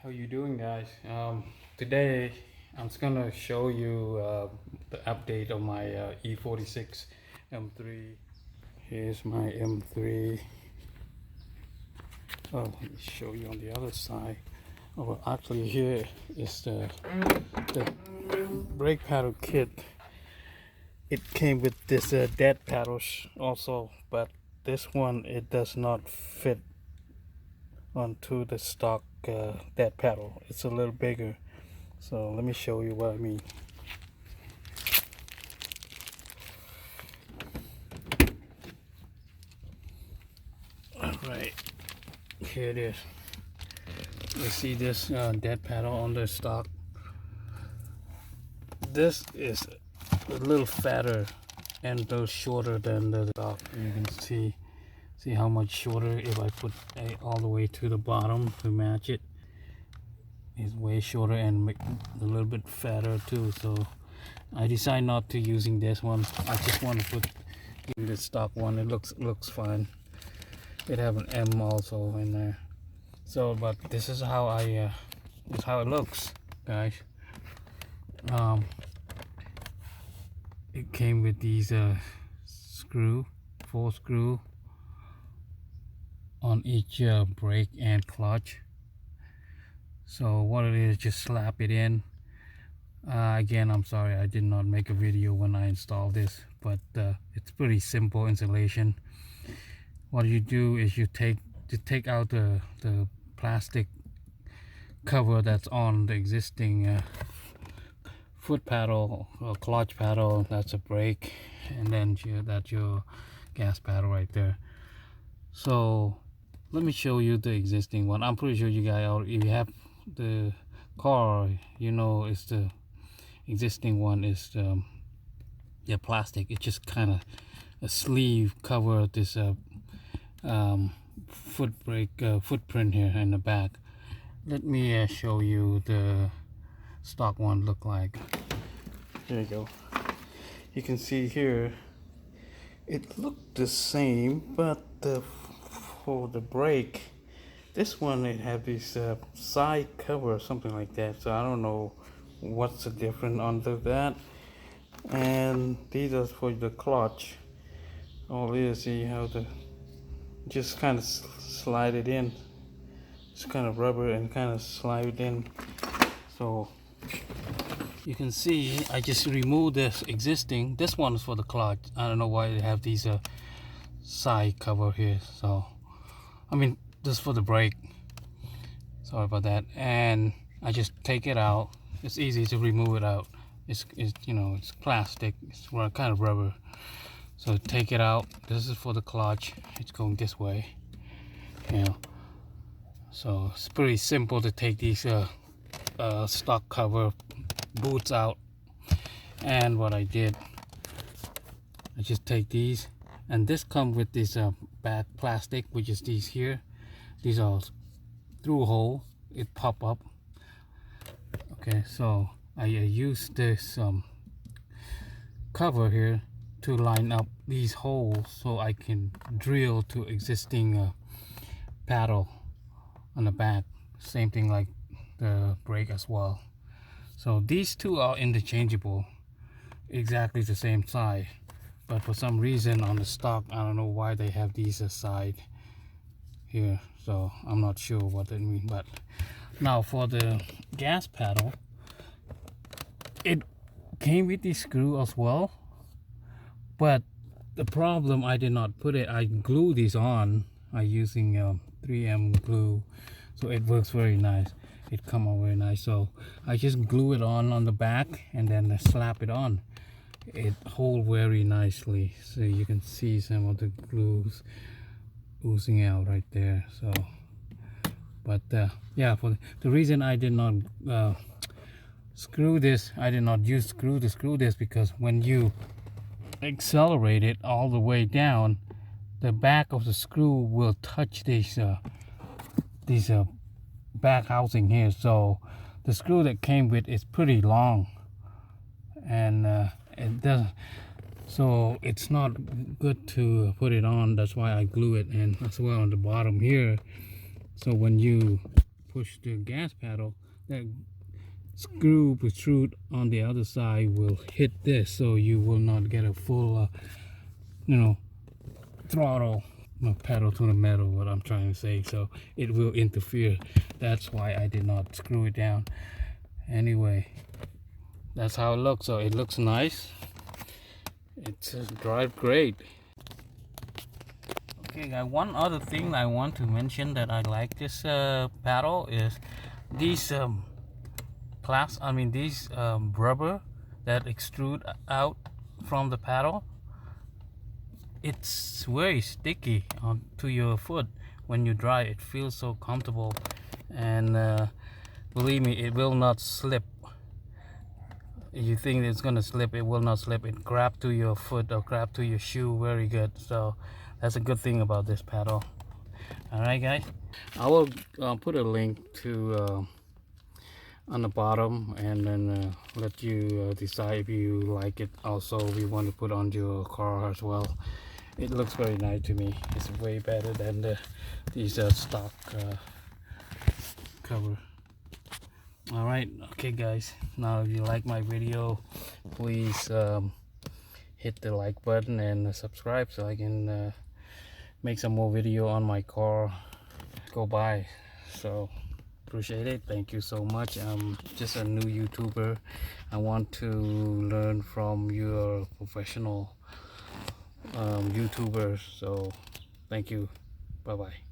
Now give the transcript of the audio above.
How you doing, guys? Today I'm just gonna show you the update of my E46 M3. Here's my M3. Oh, let me show you on the other side. Oh, well, actually here is the brake paddle kit. It came with this dead paddles also, but this one it does not fit onto the stock dead paddle. It's a little bigger. So let me show you what I mean. Alright, here it is. You see this dead paddle on the stock. This is a little fatter and a little shorter than the stock. You can see how much shorter if I put all the way to the bottom to match it. It's way shorter and a little bit fatter too. So I decided not to using this one. I just want to put in the stock one. It looks fine. It have an M also in there. So, but this is how this is how it looks, guys. It came with these four screw on each brake and clutch. So what it is, just slap it in. Again, I'm sorry I did not make a video when I installed this, but it's pretty simple installation. What you do is you take out the plastic cover that's on the existing foot paddle or clutch paddle. That's a brake, and then that's your gas paddle right there. So let me show you the existing one. I'm pretty sure you guys, if you have the car, you know it's the existing one is plastic. It's just kind of a sleeve cover this footprint here in the back. Let me show you the stock one look like. There you go. You can see here it looked the same, but for the brake, this one it had this side cover or something like that. So I don't know what's the difference under that. And these are for the clutch. All it is, see how the just kind of slide it in. It's kind of rubber and kind of slide it in. So you can see I just removed this existing. This one is for the clutch. I don't know why they have these side cover here. So I mean, this is for the brake. Sorry about that. And I just take it out. It's easy to remove it out. It's you know, it's plastic. It's kind of rubber. So take it out. This is for the clutch. It's going this way. You know. So it's pretty simple to take these stock cover boots out. And what I did, I just take these, and this come with this back plastic, which is these here. These are through hole. It pop up. Okay, so I use this cover here to line up these holes so I can drill to existing paddle on the back. Same thing like the brake as well. So these two are interchangeable, exactly the same size, but for some reason on the stock, I don't know why they have these aside here. So I'm not sure what they mean. But now for the gas paddle, it came with the screw as well, but the problem, I did not put it, I glue these on. I using 3M glue, so it works very nice. It come out very nice. So I just glue it on the back and then slap it on. It hold very nicely. So you can see some of the glues oozing out right there. So but yeah, for the reason I did not screw this, I did not use screw to screw this, because when you accelerate it all the way down, the back of the screw will touch these back housing here. So the screw that came with is pretty long, and it does, so it's not good to put it on. That's why I glue it, and as well on the bottom here. So when you push the gas pedal, that screw protrude on the other side will hit this, so you will not get a full throttle, pedal to the metal, what I'm trying to say. So it will interfere. That's why I did not screw it down. Anyway, that's how it looks. So it looks nice. It's drive great. Okay guys, one other thing I want to mention that I like this paddle is these rubber that extrude out from the paddle. It's very sticky onto your foot when you dry. It feels so comfortable, and believe me, it will not slip. If you think it's gonna slip, it will not slip. It grab to your foot or grab to your shoe very good. So that's a good thing about this paddle. All right guys, I will put a link to on the bottom, and then let you decide if you like it. Also, if you want to put on your car as well. It looks very nice to me. It's way better than these stock cover. All right, okay guys, now if you like my video, please hit the like button and subscribe so I can make some more video on my car go by. So appreciate it. Thank you so much. I'm just a new YouTuber. I want to learn from your professional YouTubers. So thank you. Bye bye.